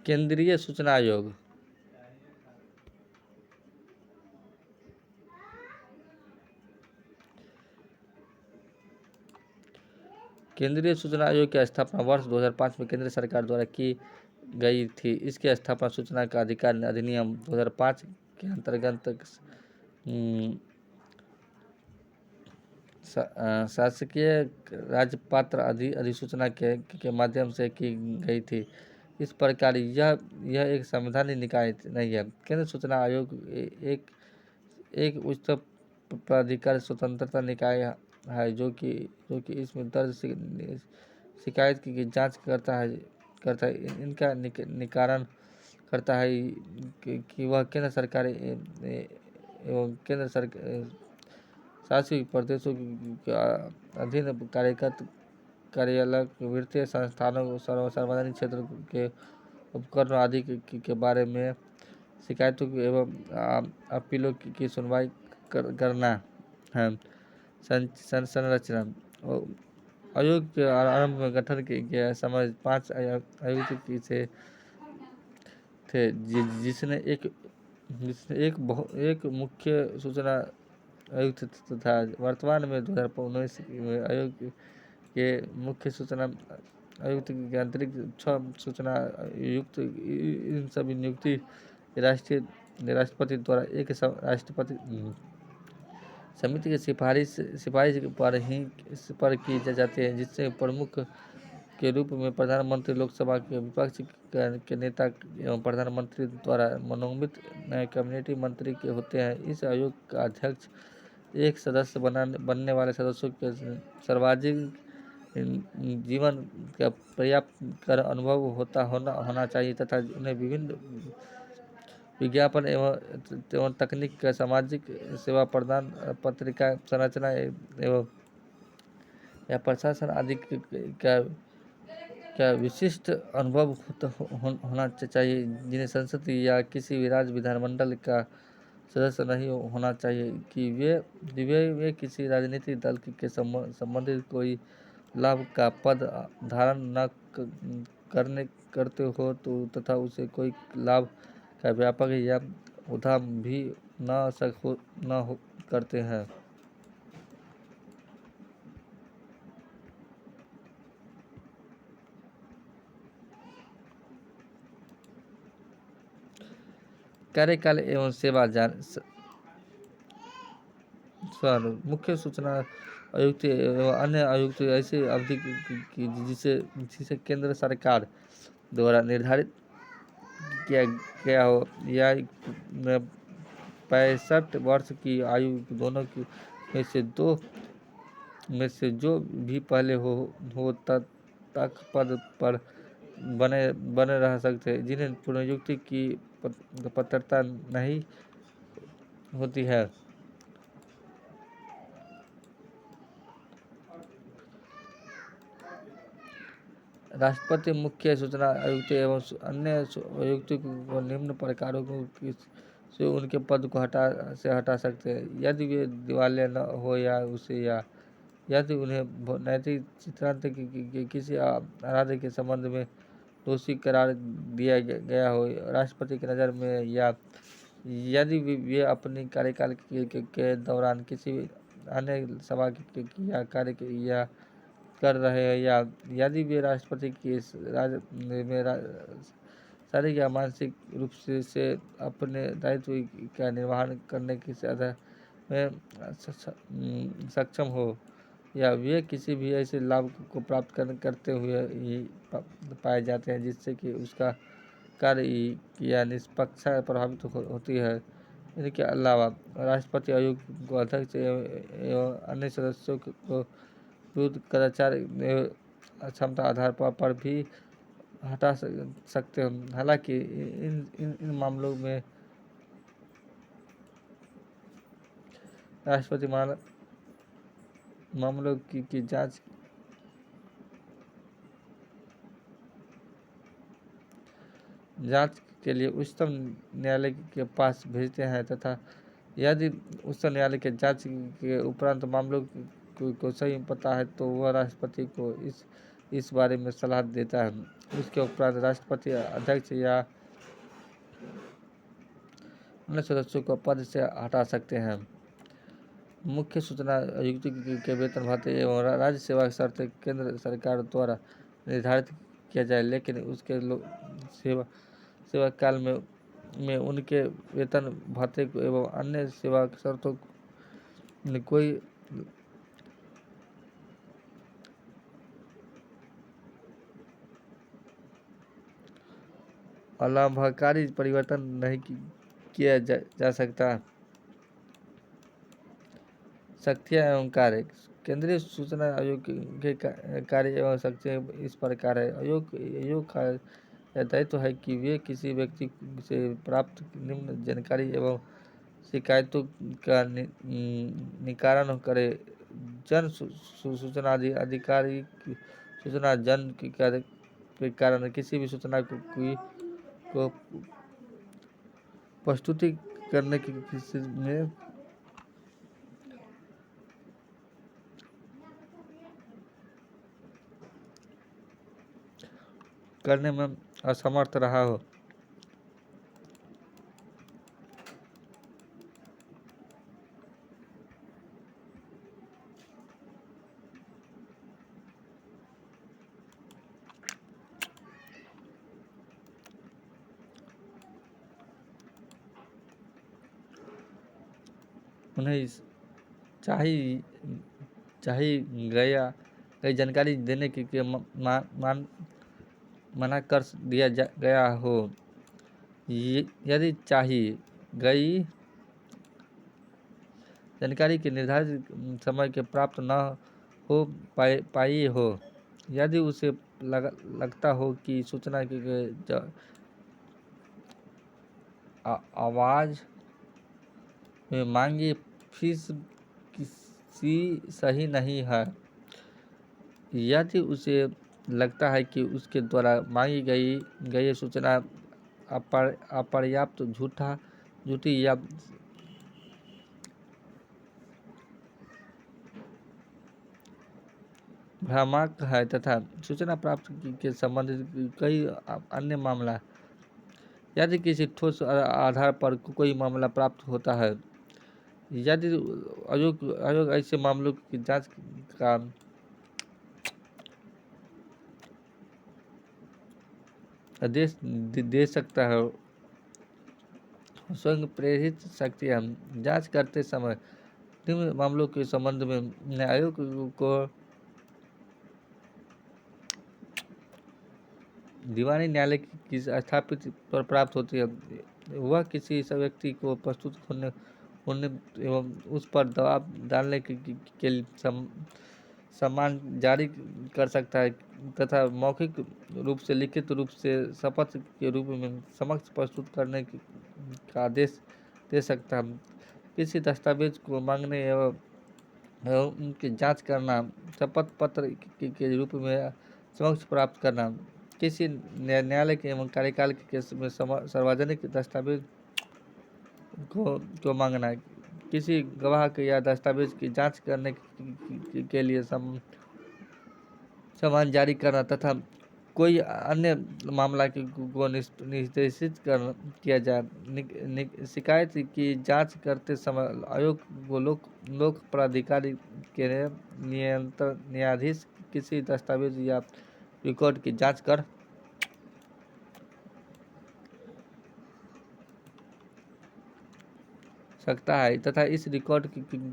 केंद्रीय सूचना आयोग केंद्रीय सूचना आयोग की स्थापना वर्ष 2005 में केंद्र सरकार द्वारा की गई थी। इसकी स्थापना सूचना का अधिकार अधिनियम 2005 के अंतर्गत शासकीय राजपत्र अधिसूचना के माध्यम से की गई थी। इस प्रकार यह एक संवैधानिक निकाय नहीं है। केंद्र सूचना आयोग एक उच्च प्राधिकार स्वतंत्रता निकाय है जो कि इसमें दर्ज शिकायत की जांच करता है। इनका निकारण करता है कि वह केंद्र सरकार एवं केंद्र सरकार शासित प्रदेशों के अधीन कार्यरत कार्यालय, वित्तीय संस्थानों, सार्वजनिक क्षेत्र के उपकरणों आदि के बारे में शिकायतों एवं अपीलों की सुनवाई करना है। संरचना आयोग के आरंभ में गठन के समय 5 आयुक्त से थे, जिसने एक मुख्य सूचना आयुक्त था। वर्तमान में 2019 में आयोग के मुख्य सूचना आयुक्त के अतिरिक्त 6 सूचना आयुक्त, इन सभी नियुक्ति राष्ट्रपति द्वारा एक राष्ट्रपति समिति की सिफारिश पर की जाती है, जिससे प्रमुख के रूप में प्रधानमंत्री, लोकसभा के विपक्ष के नेता एवं प्रधानमंत्री द्वारा मनोनीत कैबिनेट मंत्री के होते हैं। इस आयोग का अध्यक्ष एक सदस्य बनने वाले सदस्यों के सार्वजनिक जीवन का पर्याप्त अनुभव होना चाहिए तथा उन्हें विभिन्न विज्ञापन एवं तकनीक का सामाजिक सेवा प्रदान, पत्रिका संरचना एवं या प्रशासन आदि का विशिष्ट अनुभव होना चाहिए, जिन्हें संसद या किसी भी राज्य विधानमंडल का सदस्य नहीं होना चाहिए कि वे किसी राजनीतिक दल के संबंधित कोई लाभ का पद धारण न करते हो तथा उसे कोई लाभ का व्यापक या उद्यम भी न करते हैं। कार्यकाल एवं सेवा मुख्य सूचना आयुक्त एवं अन्य आयुक्त ऐसी अवधि की जिसे केंद्र सरकार द्वारा निर्धारित किया गया हो या 65 वर्ष की आयु दोनों की में से जो भी पहले हो तक पद पर बने रह सकते हैं, जिन्हें पुनर्नियुक्ति की पात्रता नहीं होती है। राष्ट्रपति मुख्य सूचना आयुक्त एवं अन्य आयुक्त को निम्न प्रकारों से उनके पद को हटा सकते हैं यदि वे दिवालिया न हो या यदि उन्हें नैतिक सिद्धांत की किसी अपराध के संबंध में दोषी करार दिया गया हो राष्ट्रपति की नज़र में, या यदि वे अपनी कार्यकाल के दौरान किसी अन्य सभा या कार्य या कर रहे हैं, या यदि वे राष्ट्रपति की शारीरिक या मानसिक रूप से अपने दायित्व का निर्वहन करने की में सक्षम हो, या वे किसी भी ऐसे लाभ को प्राप्त करते हुए ही पाए जाते हैं जिससे कि उसका कार्य या निष्पक्षता प्रभावित होती है। इनके अलावा राष्ट्रपति आयोग को अध्यक्ष एवं अन्य सदस्यों को विरुद्ध कदाचार क्षमता आधार पर भी हटा सकते हैं। हालांकि इन मामलों में राष्ट्रपति मामलों की जांच के लिए उच्चतम न्यायालय के पास भेजते हैं तथा यदि उच्चतम न्यायालय के जांच के उपरांत मामलों को सही पता है तो वह राष्ट्रपति को इस इस बारे में सलाह देता है। इसके उपरांत राष्ट्रपति अध्यक्ष या अन्य सदस्यों को पद से हटा सकते हैं। मुख्य सूचना आयुक्त के वेतन भत्ते एवं राज्य सेवा की शर्तें केंद्र सरकार द्वारा निर्धारित किया जाए, लेकिन उसके सेवा काल में उनके वेतन भत्ते एवं अन्य सेवा शर्तों में कोई अलाभकारी परिवर्तन नहीं किया जा सकता। शक्तियाँ एवं कार्य। केंद्रीय सूचना आयोग के कार्य एवं शक्तियाँ इस प्रकार है। आयोग का यह दायित्व है कि वे किसी व्यक्ति से प्राप्त निम्न जानकारी एवं शिकायतों का निकारण करे। जन सूचना अधिकारी की सूचना जन के कारण किसी भी सूचना को प्रस्तुति करने की किसी में करने में असमर्थ रहा हो। उन्हें चाहिए गई जानकारी देने के मना कर दिया गया हो। यदि चाहिए गई जानकारी के निर्धारित समय के प्राप्त न हो पाई हो, यदि उसे लगता हो कि सूचना की आवाज़ में मांगी फीस किसी सही नहीं है, यदि उसे लगता है कि उसके द्वारा मांगी गई सूचना अपर्याप्त, झूठी या भ्रामक है तथा सूचना प्राप्त के संबंधित कई अन्य मामला, यदि किसी ठोस आधार पर कोई मामला प्राप्त होता है, यदि आयोग ऐसे मामलों की जांच का आदेश दे सकता है। स्वयं प्रेरित शक्तियाँ। जांच करते समय निम्न मामलों के संबंध में आयोग को दीवानी न्यायालय की स्थापित पर प्राप्त होती है। वह किसी व्यक्ति को प्रस्तुत होने एवं उस पर दबाव डालने के लिए सम्मान जारी कर सकता है तथा मौखिक रूप से, लिखित रूप से, शपथ के रूप में समक्ष प्रस्तुत करने का आदेश दे सकता है। किसी दस्तावेज को मांगने एवं उनकी जांच करना, शपथ पत्र के रूप में समक्ष प्राप्त करना, किसी न्यायालय के एवं कार्यकाल के केस में सार्वजनिक दस्तावेज को मांगना, किसी गवाह के या दस्तावेज की जांच करने के लिए सम्मान जारी करना तथा कोई अन्य मामला को निर्देशित किया जाए। शिकायत की जांच करते समय आयोग को लोक प्राधिकारी के न्यायाधीश किसी दस्तावेज या रिकॉर्ड की जांच कर सकता है तथा इस रिकॉर्ड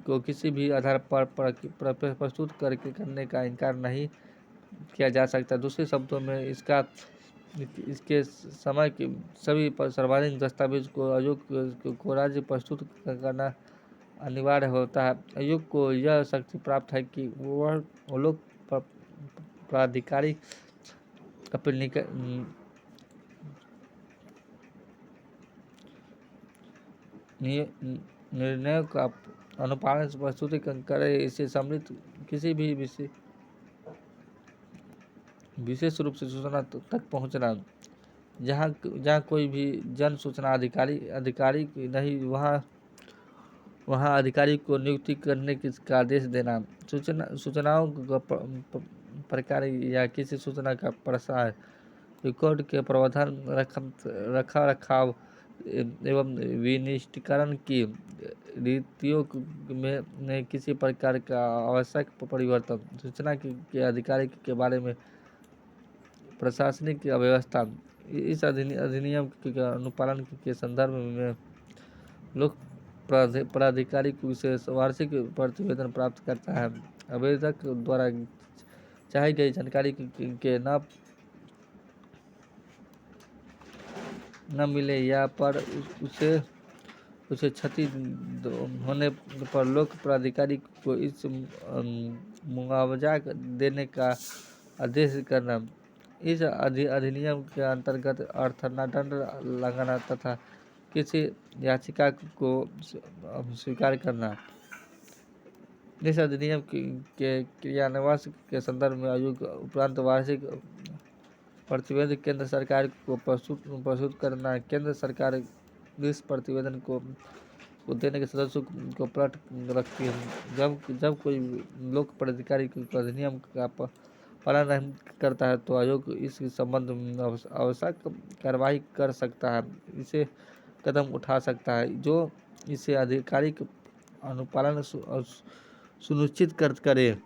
को किसी भी आधार पर प्रस्तुत करने का इनकार नहीं किया जा सकता। दूसरे शब्दों में इसके समय के सभी सार्वजनिक दस्तावेज को आयोग को राज्य प्रस्तुत करना अनिवार्य होता है। आयोग को यह शक्ति प्राप्त है कि वह लोक प्राधिकारी अपने निर्णयों का अनुपालन प्रस्तुतिकरण करे। इसे सम्मिलित किसी भी विशेष रूप से सूचना तक पहुंचना, जहाँ कोई भी जन सूचना अधिकारी नहीं, वहाँ अधिकारी को नियुक्ति करने का आदेश देना, सूचनाओं प्रकार या किसी सूचना का प्रसार, रिकॉर्ड के प्रबंधन, रखा-रखाव एवं विनिष्टीकरण की रीतियों में किसी प्रकार का आवश्यक परिवर्तन, सूचना के अधिकारी के बारे में प्रशासनिक व्यवस्था। इस अधिनियम के अनुपालन के संदर्भ में लोक प्राधिकारी को विशेष वार्षिक प्रतिवेदन प्राप्त करता है। आवेदक द्वारा चाही गई जानकारी के न मिले या पर उसे क्षति होने पर लोक प्राधिकारी को इस मुआवजा देने का आदेश करना। इस अधिनियम के अंतर्गत अर्थदंड लगाना तथा किसी याचिका को स्वीकार करना। इस अधिनियम के क्रियान्वयन के संदर्भ में आयोग उपरांत वार्षिक प्रतिवेदन केंद्र सरकार को प्रस्तुत करना। केंद्र सरकार इस प्रतिवेदन को देने के सदस्यों को पलट रखती है। जब कोई लोक प्राधिकारी अधिनियम का पालन नहीं करता है तो आयोग इस संबंध में आवश्यक कार्रवाई कर सकता है, इसे कदम उठा सकता है जो इसे आधिकारिक अनुपालन सुनिश्चित करे।